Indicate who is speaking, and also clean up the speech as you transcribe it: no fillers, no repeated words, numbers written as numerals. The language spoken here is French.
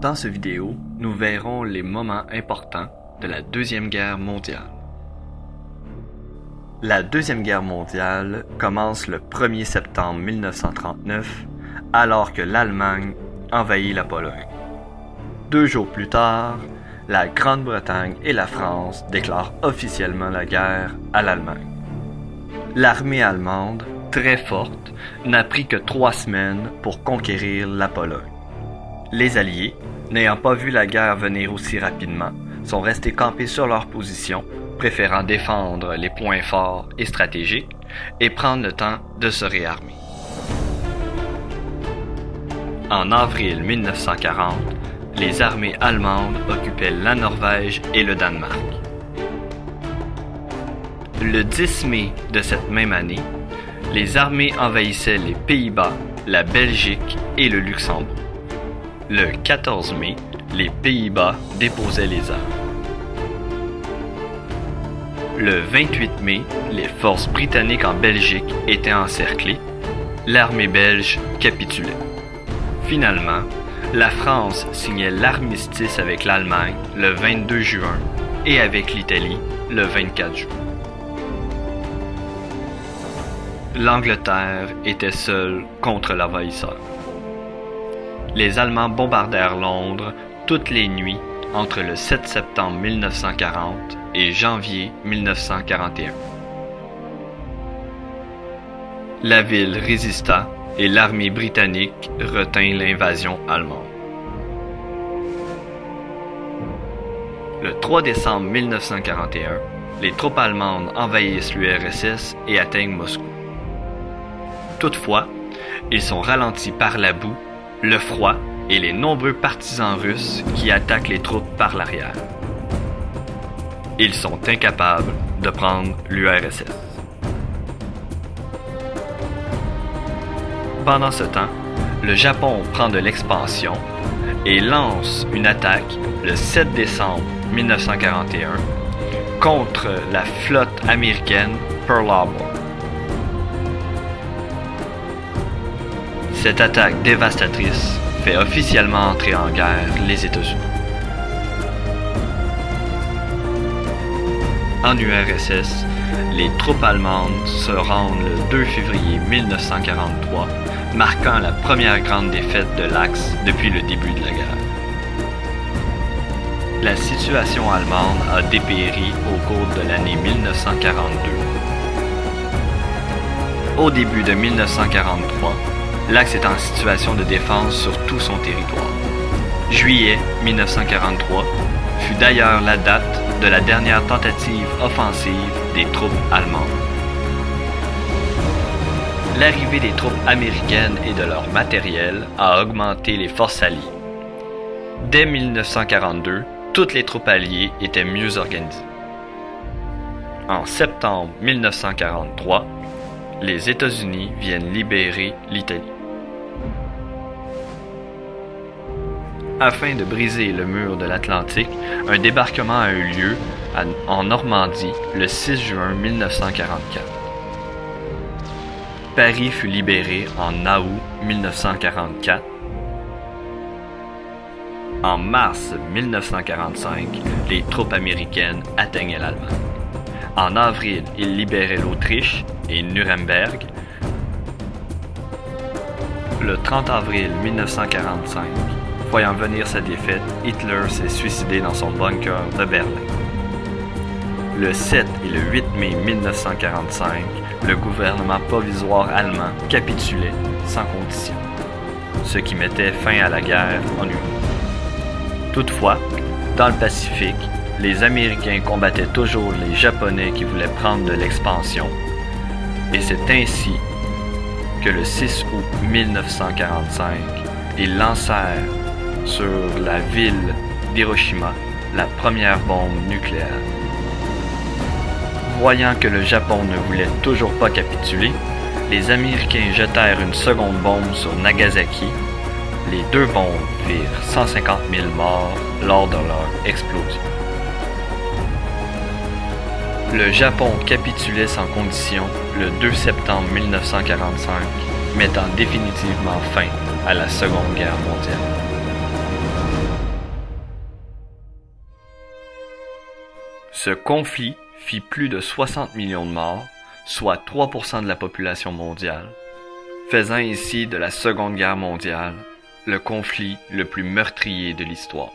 Speaker 1: Dans ce vidéo, nous verrons les moments importants de la Deuxième Guerre mondiale. La Deuxième Guerre mondiale commence le 1er septembre 1939, alors que l'Allemagne envahit la Pologne. 2 jours plus tard, la Grande-Bretagne et la France déclarent officiellement la guerre à l'Allemagne. L'armée allemande, très forte, n'a pris que 3 semaines pour conquérir la Pologne. Les Alliés, n'ayant pas vu la guerre venir aussi rapidement, sont restés campés sur leur position, préférant défendre les points forts et stratégiques et prendre le temps de se réarmer. En avril 1940, les armées allemandes occupaient la Norvège et le Danemark. Le 10 mai de cette même année, les armées envahissaient les Pays-Bas, la Belgique et le Luxembourg. Le 14 mai, les Pays-Bas déposaient les armes. Le 28 mai, les forces britanniques en Belgique étaient encerclées. L'armée belge capitulait. Finalement, la France signait l'armistice avec l'Allemagne le 22 juin et avec l'Italie le 24 juin. L'Angleterre était seule contre l'envahisseur. Les Allemands bombardèrent Londres toutes les nuits entre le 7 septembre 1940 et janvier 1941. La ville résista et l'armée britannique retint l'invasion allemande. Le 3 décembre 1941, les troupes allemandes envahissent l'URSS et atteignent Moscou. Toutefois, ils sont ralentis par la boue, le froid et les nombreux partisans russes qui attaquent les troupes par l'arrière. Ils sont incapables de prendre l'URSS. Pendant ce temps, le Japon prend de l'expansion et lance une attaque le 7 décembre 1941 contre la flotte américaine Pearl Harbor. Cette attaque dévastatrice fait officiellement entrer en guerre les États-Unis. En URSS, les troupes allemandes se rendent le 2 février 1943, marquant la première grande défaite de l'Axe depuis le début de la guerre. La situation allemande a dépéri au cours de l'année 1942. Au début de 1943, l'Axe est en situation de défense sur tout son territoire. Juillet 1943 fut d'ailleurs la date de la dernière tentative offensive des troupes allemandes. L'arrivée des troupes américaines et de leur matériel a augmenté les forces alliées. Dès 1942, toutes les troupes alliées étaient mieux organisées. En septembre 1943, les États-Unis viennent libérer l'Italie. Afin de briser le mur de l'Atlantique, un débarquement a eu lieu en Normandie le 6 juin 1944. Paris fut libéré en août 1944. En mars 1945, les troupes américaines atteignaient l'Allemagne. En avril, ils libéraient l'Autriche et Nuremberg. Le 30 avril 1945, voyant venir sa défaite, Hitler s'est suicidé dans son bunker de Berlin. Le 7 et le 8 mai 1945, le gouvernement provisoire allemand capitulait sans condition, ce qui mettait fin à la guerre en Europe. Toutefois, dans le Pacifique, les Américains combattaient toujours les Japonais qui voulaient prendre de l'expansion, et c'est ainsi que le 6 août 1945, ils lancèrent sur la ville d'Hiroshima la première bombe nucléaire. Voyant que le Japon ne voulait toujours pas capituler, les Américains jetèrent une seconde bombe sur Nagasaki. Les 2 bombes firent 150 000 morts lors de leur explosion. Le Japon capitulait sans condition le 2 septembre 1945, mettant définitivement fin à la Seconde Guerre mondiale. Ce conflit fit plus de 60 millions de morts, soit 3% de la population mondiale, faisant ainsi de la Seconde Guerre mondiale le conflit le plus meurtrier de l'histoire.